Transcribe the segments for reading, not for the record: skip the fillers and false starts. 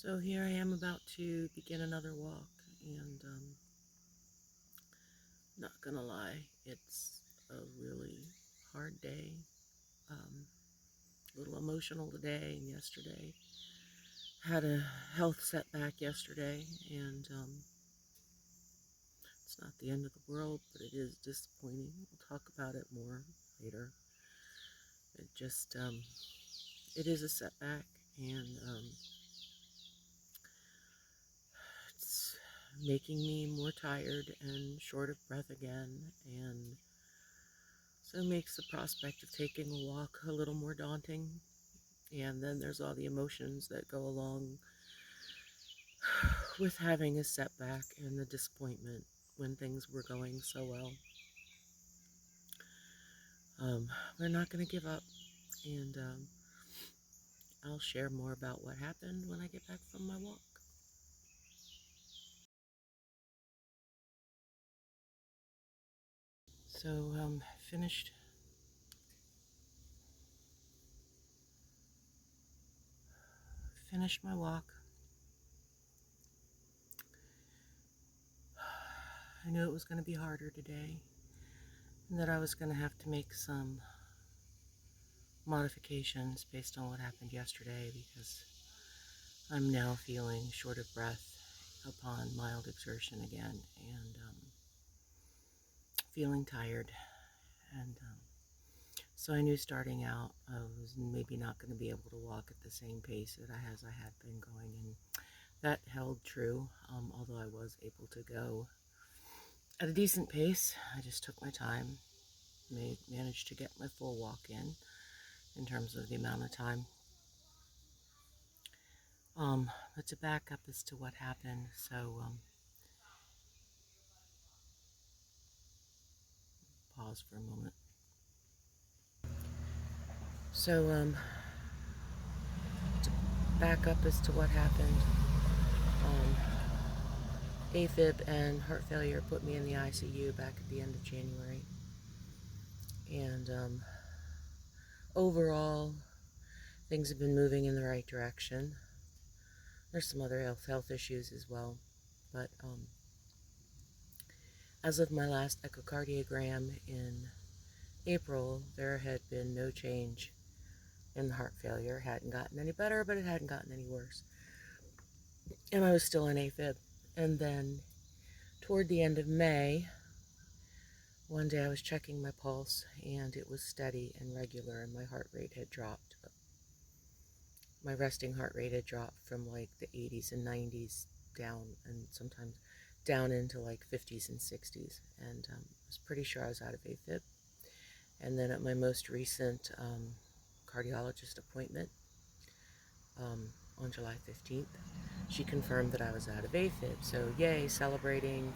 So here I am about to begin another walk, and not gonna lie, it's a really hard day. A little emotional today and yesterday. Had a health setback yesterday, and it's not the end of the world, but it is disappointing. We'll talk about it more later. It just, it is a setback, and it's making me more tired and short of breath again, and so it makes the prospect of taking a walk a little more daunting. And then there's all the emotions that go along with having a setback and the disappointment when things were going so well. We're not going to give up, and I'll share more about what happened when I get back from my walk. So, finished finished my walk. I knew it was going to be harder today, and that I was going to have to make some modifications based on what happened yesterday, because I'm now feeling short of breath upon mild exertion again, and feeling tired. And so I knew starting out I was maybe not going to be able to walk at the same pace that I had been going, and that held true, although I was able to go at a decent pace. I just took my time, managed to get my full walk in terms of the amount of time. But to back up as to what happened, so pause for a moment. So to back up as to what happened, AFib and heart failure put me in the ICU back at the end of January, and overall things have been moving in the right direction. There's some other health issues as well, but as of my last echocardiogram in April, there had been no change in the heart failure. It hadn't gotten any better, but it hadn't gotten any worse. And I was still in AFib. And then toward the end of May, one day I was checking my pulse, and it was steady and regular, and my heart rate had dropped. My resting heart rate had dropped from like the 80s and 90s down, and sometimes down into like 50s and 60s. And I was pretty sure I was out of AFib. And then at my most recent cardiologist appointment on July 15th, she confirmed that I was out of AFib. So yay, celebrating.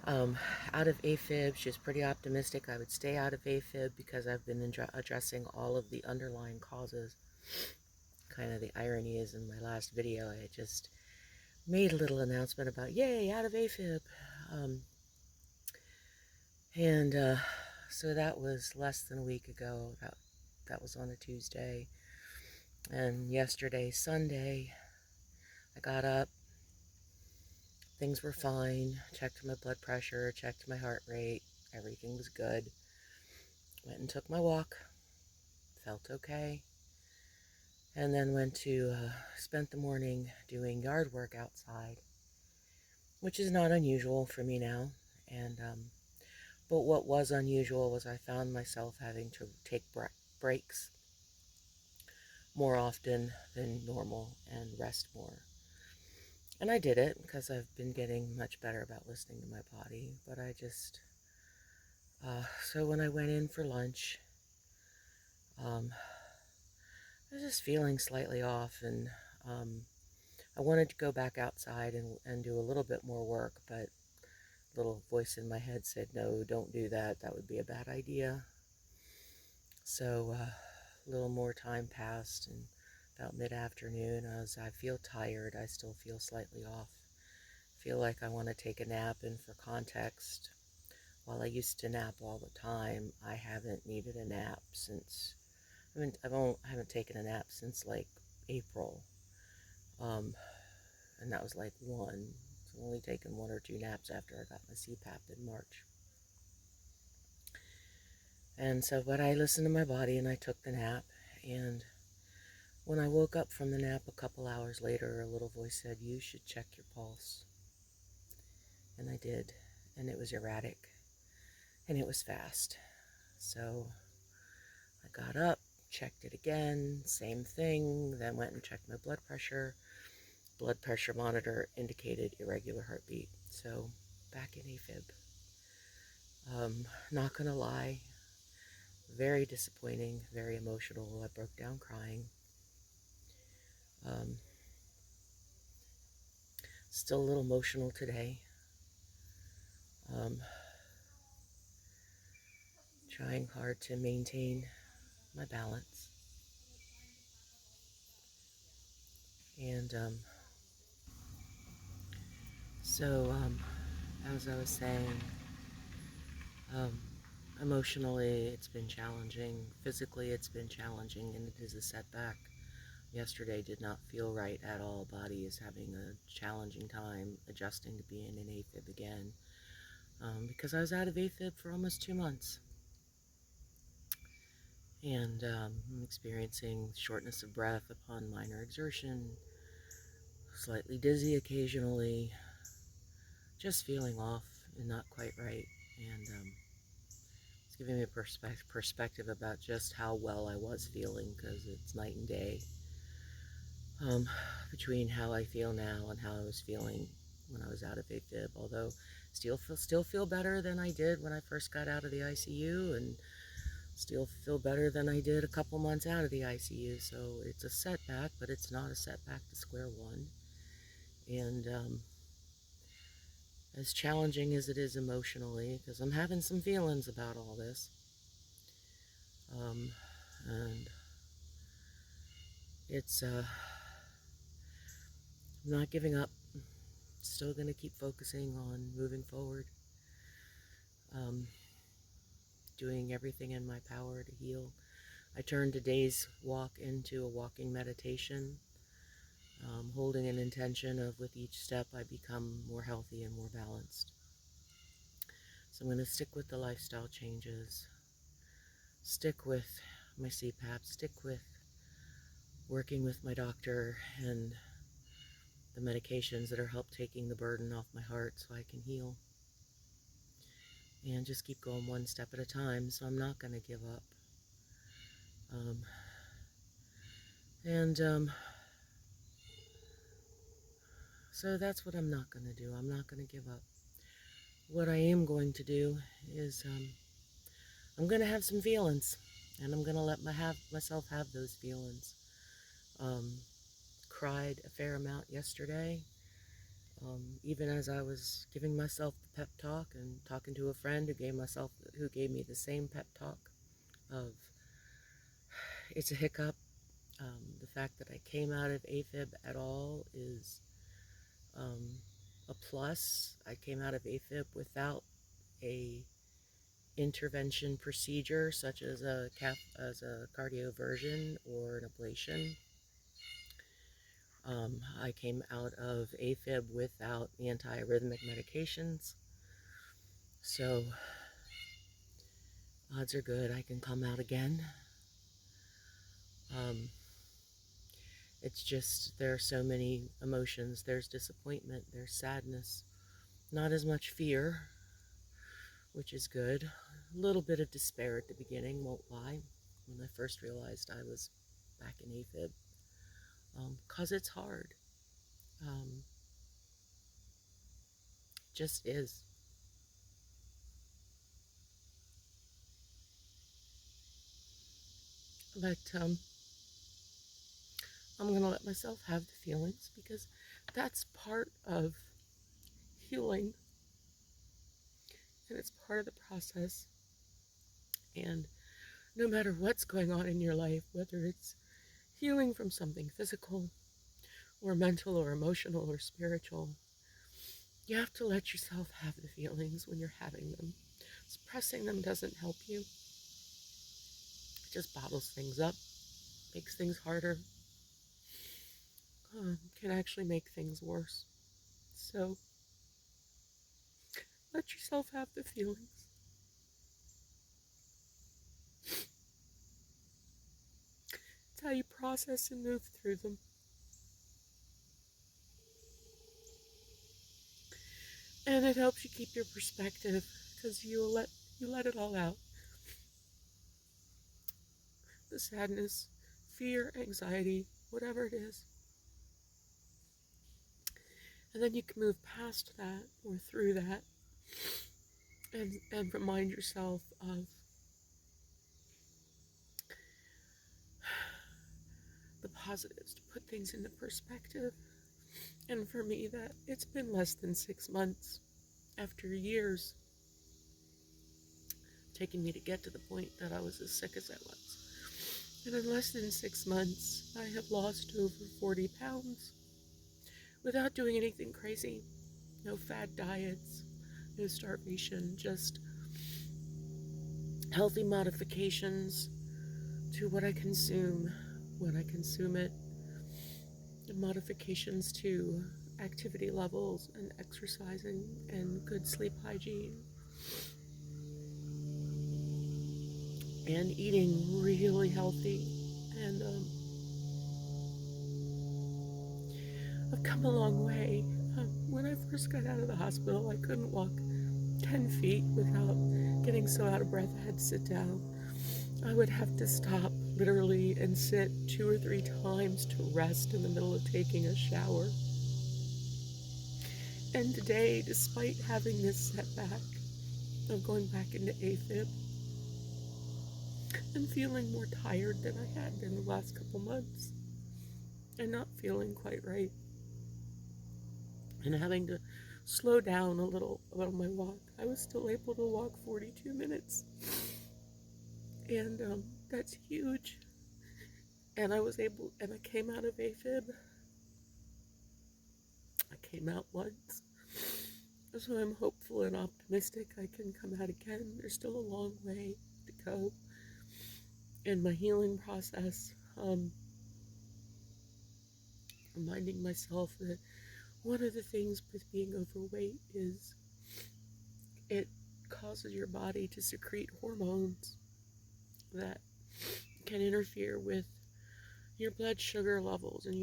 Out of AFib. She was pretty optimistic I would stay out of AFib because I've been addressing all of the underlying causes. Kind of the irony is, in my last video I just made a little announcement about yay, out of AFib. So that was less than a week ago. That was on a Tuesday. And yesterday, Sunday, I got up. Things were fine. Checked my blood pressure, checked my heart rate. Everything was good. Went and took my walk. Felt okay. And then went to, spent the morning doing yard work outside, which is not unusual for me now. And, but what was unusual was I found myself having to take breaks more often than normal and rest more. And I did it because I've been getting much better about listening to my body. But I just, so when I went in for lunch, I was just feeling slightly off, and I wanted to go back outside and do a little bit more work, but a little voice in my head said, no, don't do that. That would be a bad idea. So a little more time passed, and about mid-afternoon, I feel tired. I still feel slightly off. Feel like I want to take a nap, and for context, while I used to nap all the time, I haven't needed a nap since, I haven't taken a nap since like April. And that was like one. So I've only taken 1 or 2 naps after I got my CPAP in March. And so, but I listened to my body and I took the nap. And when I woke up from the nap a couple hours later, a little voice said, "You should check your pulse." And I did. And it was erratic. And it was fast. So I got up, checked it again, same thing, then went and checked my blood pressure. Blood pressure monitor indicated irregular heartbeat. So back in AFib. Not gonna lie, very disappointing, very emotional. I broke down crying. Um, Still a little emotional today. Trying hard to maintain my balance. And as I was saying, um, emotionally it's been challenging. Physically it's been challenging, and it is a setback. Yesterday did not feel right at all. Body is having a challenging time adjusting to being in AFib again, because I was out of AFib for almost 2 months. And I'm experiencing shortness of breath upon minor exertion, slightly dizzy occasionally, just feeling off and not quite right. And it's giving me a perspective about just how well I was feeling, because it's night and day um, between how I feel now and how I was feeling when I was out of AFib. Although still feel better than I did when I first got out of the ICU, and still feel better than I did a couple months out of the ICU. So it's a setback, but it's not a setback to square one. And as challenging as it is emotionally, because I'm having some feelings about all this, and it's I'm not giving up. Still going to keep focusing on moving forward, um, doing everything in my power to heal. I turned today's walk into a walking meditation, holding an intention of with each step I become more healthy and more balanced. So I'm going to stick with the lifestyle changes, stick with my CPAP, stick with working with my doctor and the medications that are help taking the burden off my heart so I can heal. And just keep going one step at a time, so I'm not going to give up. So that's what I'm not going to do. I'm not going to give up. What I am going to do is I'm going to have some feelings, and I'm going to let myself have those feelings. Cried a fair amount yesterday, even as I was giving myself the pep talk and talking to a friend who gave me the same pep talk of it's a hiccup. The fact that I came out of AFib at all is a plus. I came out of AFib without a intervention procedure such as a cardioversion or an ablation. I came out of AFib without antiarrhythmic medications, so odds are good I can come out again. It's just there are so many emotions. There's disappointment, there's sadness, not as much fear, which is good. A little bit of despair at the beginning, won't lie, when I first realized I was back in AFib, because it's hard. Just is. But I'm going to let myself have the feelings, because that's part of healing, and it's part of the process. And no matter what's going on in your life, whether it's healing from something physical or mental or emotional or spiritual, you have to let yourself have the feelings when you're having them. Suppressing them doesn't help you. It just bottles things up, makes things harder. can actually make things worse. So let yourself have the feelings. It's how you process and move through them. And it helps you keep your perspective because you let it all out. The sadness, fear, anxiety, whatever it is. And then you can move past that or through that and remind yourself of the positives, to put things into perspective. And for me, that it's been less than 6 months after years taking me to get to the point that I was as sick as I was. And in less than 6 months, I have lost over 40 pounds without doing anything crazy. No fad diets, no starvation, just healthy modifications to what I consume when I consume it, and modifications to activity levels and exercising and good sleep hygiene and eating really healthy. And I've come a long way. When I first got out of the hospital, I couldn't walk 10 feet without getting so out of breath I had to sit down. I would have to stop literally and sit 2 or 3 times to rest in the middle of taking a shower. And today, despite having this setback of going back into AFib and feeling more tired than I had been the last couple months and not feeling quite right and having to slow down a little on my walk, I was still able to walk 42 minutes. And that's huge. And I came out of AFib. I came out once. So I'm hopeful and optimistic I can come out again. There's still a long way to go in my healing process. Reminding myself that one of the things with being overweight is it causes your body to secrete hormones that can interfere with your blood sugar levels and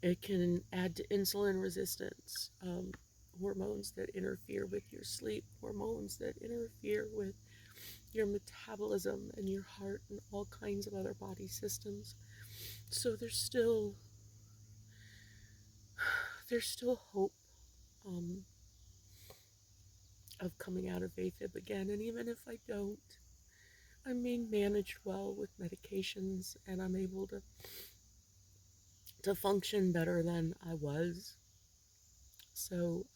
it can add to insulin resistance, hormones that interfere with your sleep, hormones that interfere with your metabolism and your heart and all kinds of other body systems. So there's still hope of coming out of AFib again. And even if I don't, I'm being managed well with medications and I'm able to function better than I was. So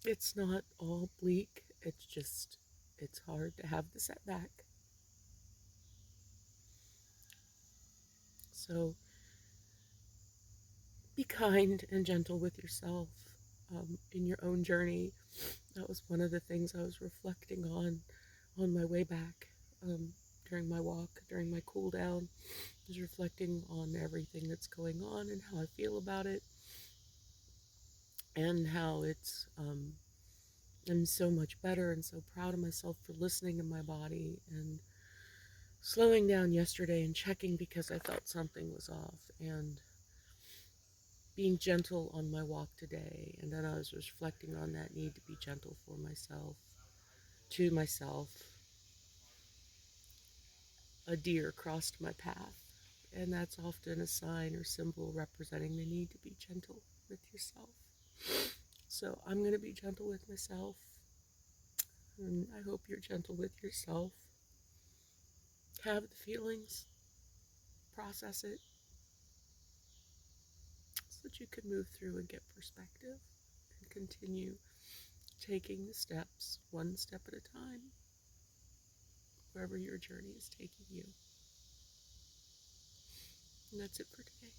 it's not all bleak. It's hard to have the setback. So be kind and gentle with yourself in your own journey. That was one of the things I was reflecting on my way back during my walk, during my cool down. I was reflecting on everything that's going on and how I feel about it and how I'm so much better and so proud of myself for listening to my body and slowing down yesterday and checking because I felt something was off and being gentle on my walk today. And then I was reflecting on that need to be gentle for myself, to myself. A deer crossed my path, and that's often a sign or symbol representing the need to be gentle with yourself. So I'm going to be gentle with myself, and I hope you're gentle with yourself. Have the feelings, process it, so that you can move through and get perspective and continue taking the steps, one step at a time, wherever your journey is taking you. And that's it for today.